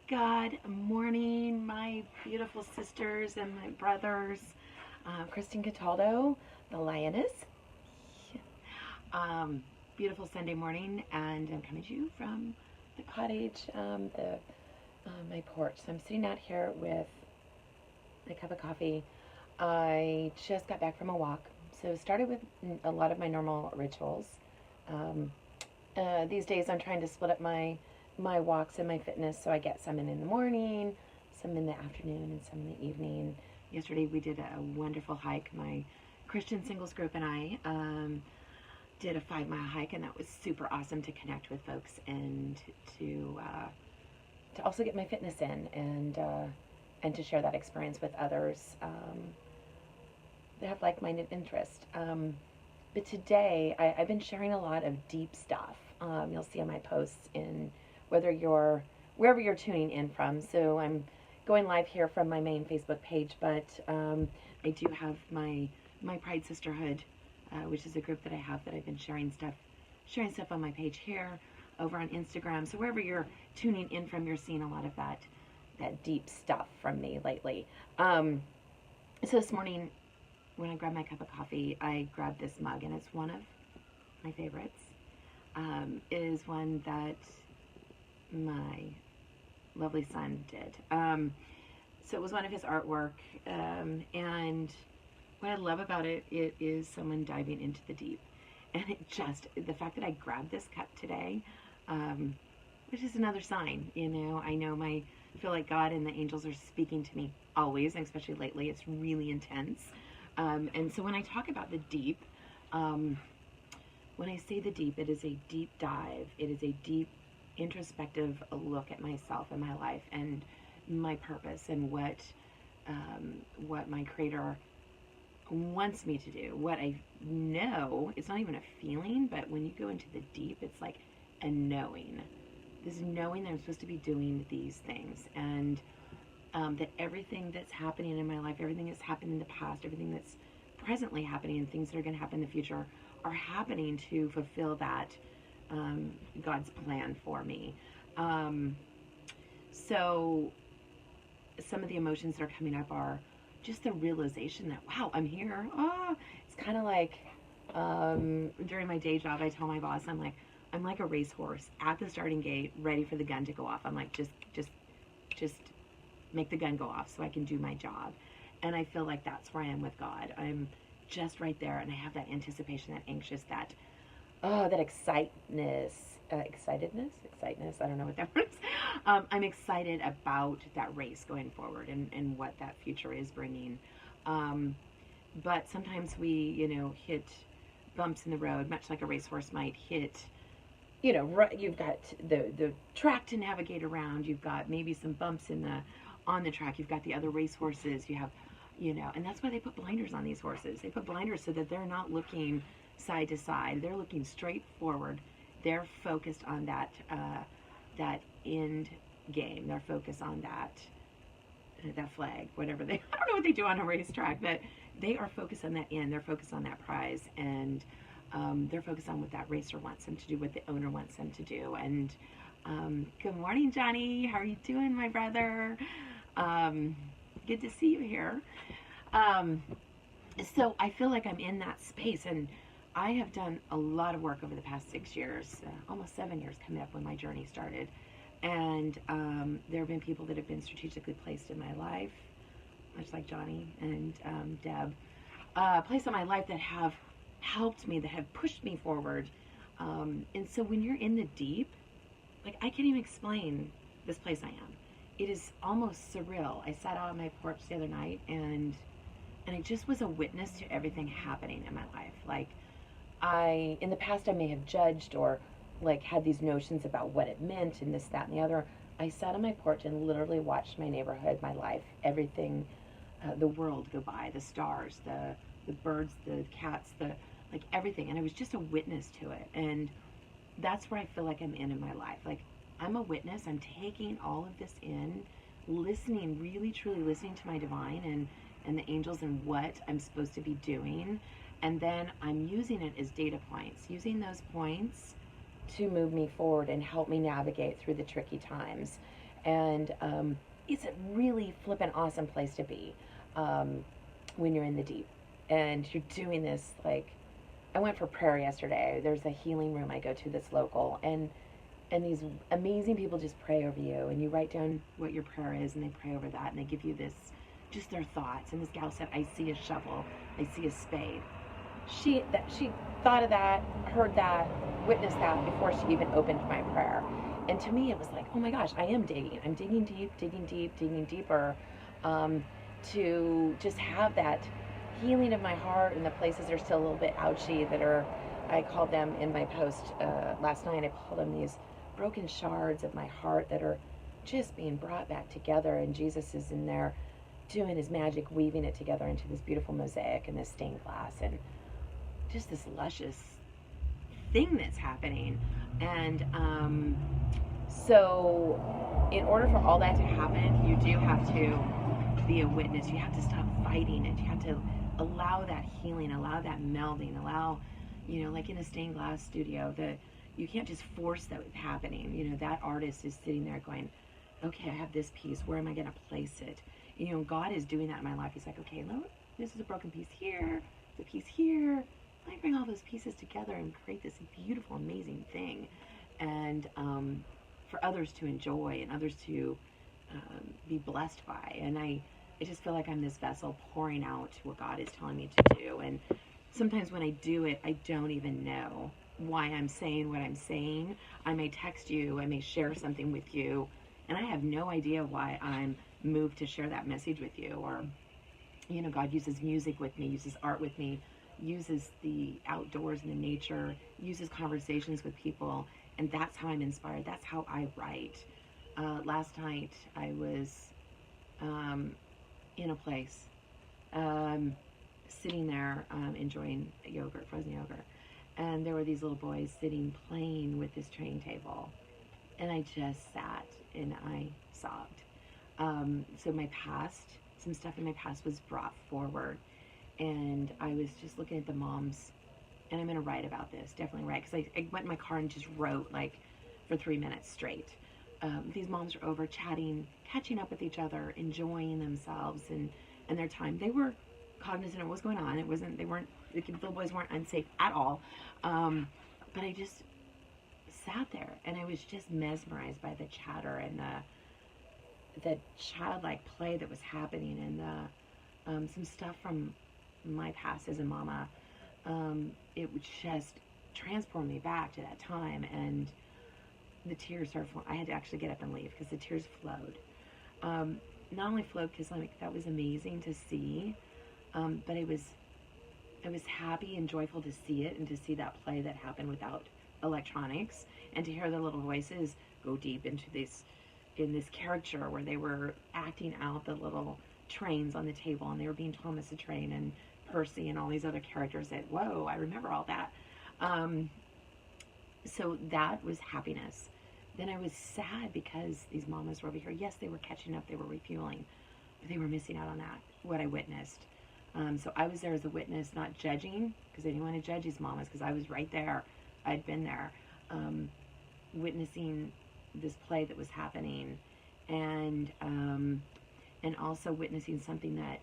God morning, my beautiful sisters and my brothers. Kristen Cataldo, the lioness. Um, Beautiful Sunday morning, and I'm coming to you from the cottage, my porch. So I'm sitting out here with a cup of coffee. I just got back from a walk, so started with a lot of my normal rituals. Um, these days, I'm trying to split up my walks and my fitness, so I get some in the morning, some in the afternoon, and some in the evening. Yesterday we did a wonderful hike. My Christian singles group and I did a 5 mile hike, and that was super awesome to connect with folks and to also get my fitness in and to share that experience with others that have like-minded interest. But today I've been sharing a lot of deep stuff. You'll see on my posts in wherever you're tuning in from. So I'm going live here from my main Facebook page, but I do have my Pride Sisterhood, which is a group that I have that I've been sharing stuff on my page here, over on Instagram. So wherever you're tuning in from, you're seeing a lot of that deep stuff from me lately. So this morning, when I grabbed my cup of coffee, I grabbed this mug, and it's one of my favorites. It is one that my lovely son did. So it was one of his artwork, and what I love about it is someone diving into the deep. And the fact that I grabbed this cup today, which is another sign, I feel like God and the angels are speaking to me always, and especially lately, it's really intense. And so when I talk about the deep, when I say the deep, it is a deep dive. It is a deep introspective look at myself and my life and my purpose and what my Creator wants me to do. What I know, it's not even a feeling, but when you go into the deep, it's like a knowing. This knowing that I'm supposed to be doing these things, and that everything that's happening in my life, everything that's happened in the past, everything that's presently happening, and things that are going to happen in the future are happening to fulfill that God's plan for me. So some of the emotions that are coming up are just the realization that, wow, I'm here. It's kind of like during my day job, I tell my boss, I'm like a racehorse at the starting gate, ready for the gun to go off. I'm like, just make the gun go off so I can do my job. And I feel like that's where I am with God. I'm just right there, and I have that anticipation, that anxious, that excitedness, I don't know what that word is. I'm excited about that race going forward and what that future is bringing. But sometimes we, hit bumps in the road, much like a racehorse might hit. You've got the track to navigate around. You've got maybe some bumps on the track. You've got the other racehorses. You have, and that's why they put blinders on these horses. They put blinders so that they're not looking side to side. They're looking straight forward. They're focused on that end game. They're focused on that flag, whatever I don't know what they do on a racetrack, but they are focused on that end. They're focused on that prize, and they're focused on what that racer wants them to do, what the owner wants them to do. And good morning, Johnny. How are you doing, my brother? Good to see you here. So I feel like I'm in that space, and I have done a lot of work over the past 6 years, almost 7 years coming up when my journey started. And there have been people that have been strategically placed in my life, much like Johnny and Deb, placed in my life that have helped me, that have pushed me forward. And so when you're in the deep, like, I can't even explain this place I am. It is almost surreal. I sat out on my porch the other night, and I just was a witness to everything happening in my life. Like, in the past, I may have judged or like had these notions about what it meant and this, that, and the other. I sat on my porch and literally watched my neighborhood, my life, everything, the world go by, the stars, the birds, the cats, like everything. And I was just a witness to it. And that's where I feel like I'm in my life. Like, I'm a witness. I'm taking all of this in, listening, really, truly listening to my divine and the angels and what I'm supposed to be doing. And then I'm using it as data points, using those points to move me forward and help me navigate through the tricky times. And it's a really flippin' awesome place to be when you're in the deep. And you're doing this, like, I went for prayer yesterday. There's a healing room I go to that's local, and these amazing people just pray over you, and you write down what your prayer is, and they pray over that, and they give you this, just their thoughts. And this gal said, I see a shovel, I see a spade. She thought of that, heard that, witnessed that before she even opened my prayer. And to me, it was like, oh my gosh, I am digging. I'm digging deep, digging deep, digging deeper, to just have that healing of my heart in the places that are still a little bit ouchy, that are, I called them in my post last night, I called them these broken shards of my heart that are just being brought back together, and Jesus is in there doing his magic, weaving it together into this beautiful mosaic and this stained glass, and just this luscious thing that's happening. And so in order for all that to happen, you do have to be a witness. You have to stop fighting it. You have to allow that healing, allow that melding, allow, like in a stained glass studio, you can't just force that happening. That artist is sitting there going, okay, I have this piece, where am I going to place it? God is doing that in my life. He's like, okay, look, this is a broken piece here, the piece here. Let me bring all those pieces together and create this beautiful, amazing thing, and for others to enjoy and others to be blessed by. And I just feel like I'm this vessel pouring out what God is telling me to do. And sometimes when I do it, I don't even know why I'm saying what I'm saying. I may text you, I may share something with you, and I have no idea why I'm moved to share that message with you. Or, God uses music with me, uses art with me, uses the outdoors and the nature, uses conversations with people, and that's how I'm inspired. That's how I write. Last night I was in a place, sitting there enjoying yogurt, frozen yogurt, and there were these little boys sitting playing with this train table, and I just sat and I sobbed. So my past, some stuff in my past was brought forward, and I was just looking at the moms, and I'm going to write about this, definitely write, because I went in my car and just wrote like for 3 minutes straight. These moms were over chatting, catching up with each other, enjoying themselves and their time. They were cognizant of what was going on. The little boys weren't unsafe at all. But I just sat there, and I was just mesmerized by the chatter and the childlike play that was happening, and some stuff from my past as a mama. It would just transport me back to that time, and the tears started flowing. I had to actually get up and leave because the tears flowed. Not only flowed because that was amazing to see, but I was happy and joyful to see it, and to see that play that happened without electronics, and to hear their little voices go deep into this caricature where they were acting out the little trains on the table, and they were being Thomas the Train and Percy and all these other characters that, whoa, I remember all that. So that was happiness. Then I was sad because these mamas were over here. Yes, they were catching up, they were refueling, but they were missing out on that, what I witnessed. So I was there as a witness, not judging, because I didn't want to judge these mamas, because I was right there. I'd been there, witnessing this play that was happening, and also witnessing something that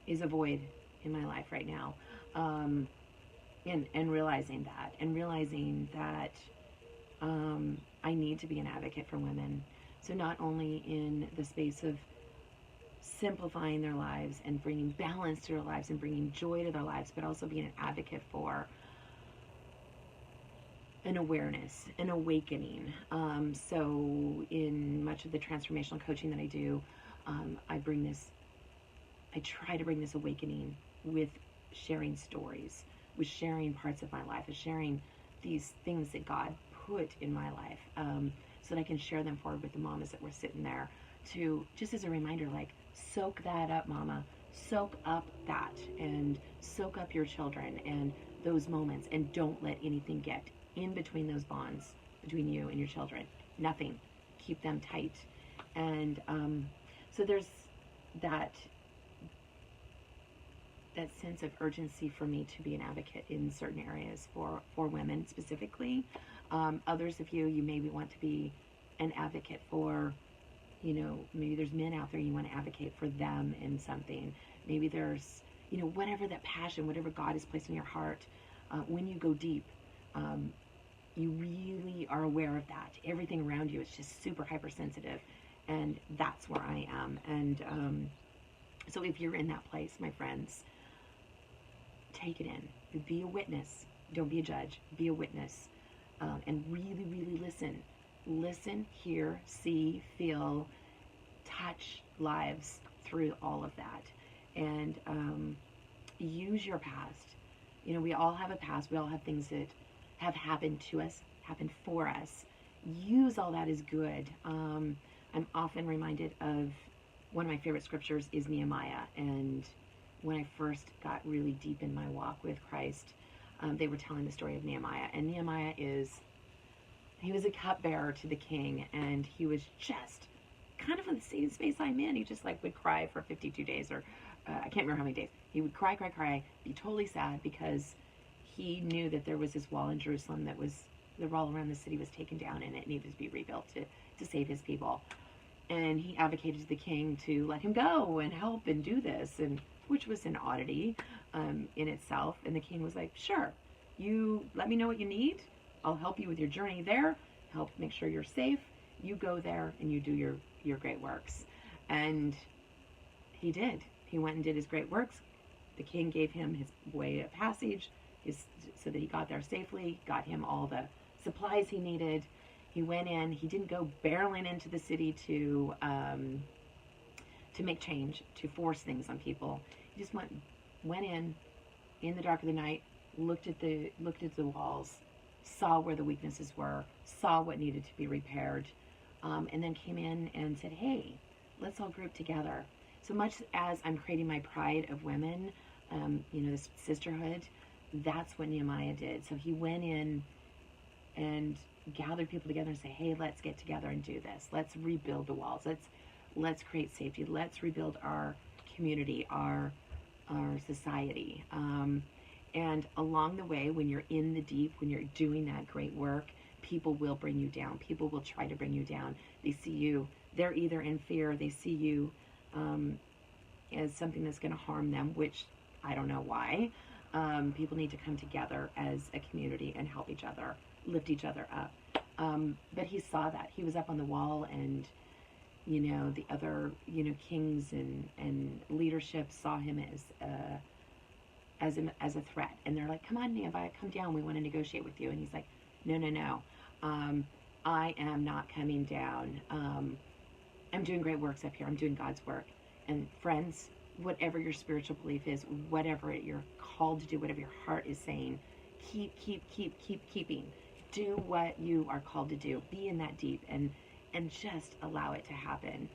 is a void in my life right now, and realizing that I need to be an advocate for women. So not only in the space of simplifying their lives and bringing balance to their lives and bringing joy to their lives, but also being an advocate for an awareness, an awakening. So in much of the transformational coaching that I do, I try to bring this awakening with sharing stories, with sharing parts of my life, with sharing these things that God put in my life, so that I can share them forward with the mamas that were sitting there, to just as a reminder, like, soak that up, mama, soak up that, and soak up your children and those moments, and don't let anything get in between those bonds between you and your children. Nothing. Keep them tight. And so there's that sense of urgency for me to be an advocate in certain areas for women specifically, Others of you, you maybe want to be an advocate for, maybe there's men out there, you want to advocate for them in something. Maybe there's, whatever that passion, whatever God has placed in your heart, when you go deep, you really are aware of that. Everything around you is just super hypersensitive, and that's where I am. And so if you're in that place, my friends, take it in. Be a witness. Don't be a judge. Be a witness. And really, really listen. Listen, hear, see, feel, touch lives through all of that. And use your past. We all have a past. We all have things that have happened to us, happened for us. Use all that as good. I'm often reminded of one of my favorite scriptures is Nehemiah. And when I first got really deep in my walk with Christ, they were telling the story of Nehemiah. And Nehemiah he was a cupbearer to the king, and he was just kind of in the same space I'm in. He just would cry for 52 days, or I can't remember how many days. He would cry, be totally sad because he knew that there was this wall in Jerusalem the wall around the city was taken down, and it needed to be rebuilt to save his people. And he advocated to the king to let him go and help and do this, and which was an oddity in itself. And the king was like, sure, you let me know what you need. I'll help you with your journey there, help make sure you're safe. You go there and you do your great works. And he did. He went and did his great works. The king gave him his way of passage so that he got there safely, got him all the supplies he needed. He went in. He didn't go barreling into the city to make change, to force things on people. He just went in the dark of the night, looked at the walls, saw where the weaknesses were, saw what needed to be repaired, and then came in and said, hey, let's all group together. So much as I'm creating my pride of women, this sisterhood, that's what Nehemiah did. So he went in and gathered people together and say, hey, let's get together and do this. Let's rebuild the walls. Let's create safety. Let's rebuild our community, our society. And along the way, when you're in the deep, when you're doing that great work, people will bring you down. People will try to bring you down. They see you. They're either in fear. They see you as something that's going to harm them, which I don't know why. People need to come together as a community and help each other, lift each other up. But he saw that. He was up on the wall, and the other kings and leadership saw him as a threat, and they're like, come on, Nehemiah, come down, we want to negotiate with you. And he's like, no, I am not coming down. I'm doing great works up here. I'm doing God's work. And friends, whatever your spiritual belief is, whatever you're called to do, whatever your heart is saying, keeping. Do what you are called to do. Be in that deep and just allow it to happen.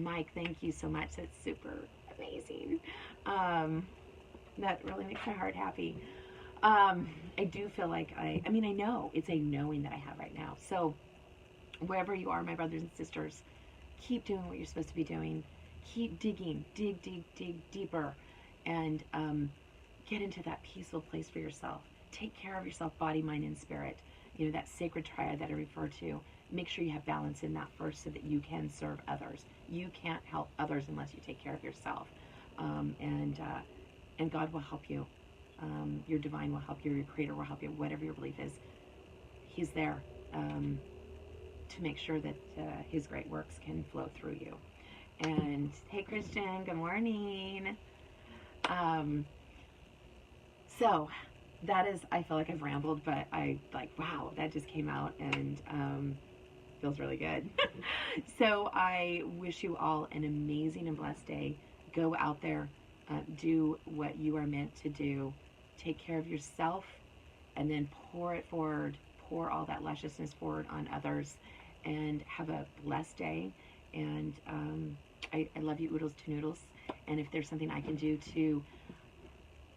Mike, thank you so much. That's super amazing. That really makes my heart happy. I do feel like I know it's a knowing that I have right now. So wherever you are, my brothers and sisters, keep doing what you're supposed to be doing. Keep digging, dig deeper, and get into that peaceful place for yourself. Take care of yourself, body, mind, and spirit. That sacred triad that I refer to. Make sure you have balance in that first so that you can serve others. You can't help others unless you take care of yourself. And God will help you. Your divine will help you. Your creator will help you. Whatever your belief is, he's there to make sure that his great works can flow through you. And hey, Christian, good morning. So that is, I feel like I've rambled, but wow, that just came out and feels really good. So I wish you all an amazing and blessed day. Go out there, do what you are meant to do. Take care of yourself, and then pour it forward. Pour all that lusciousness forward on others, and have a blessed day. And I love you, oodles to noodles. And if there's something I can do to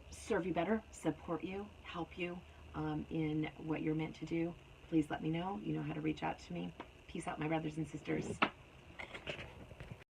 serve you better, support you, help you in what you're meant to do, please let me know. You know how to reach out to me. Peace out, my brothers and sisters.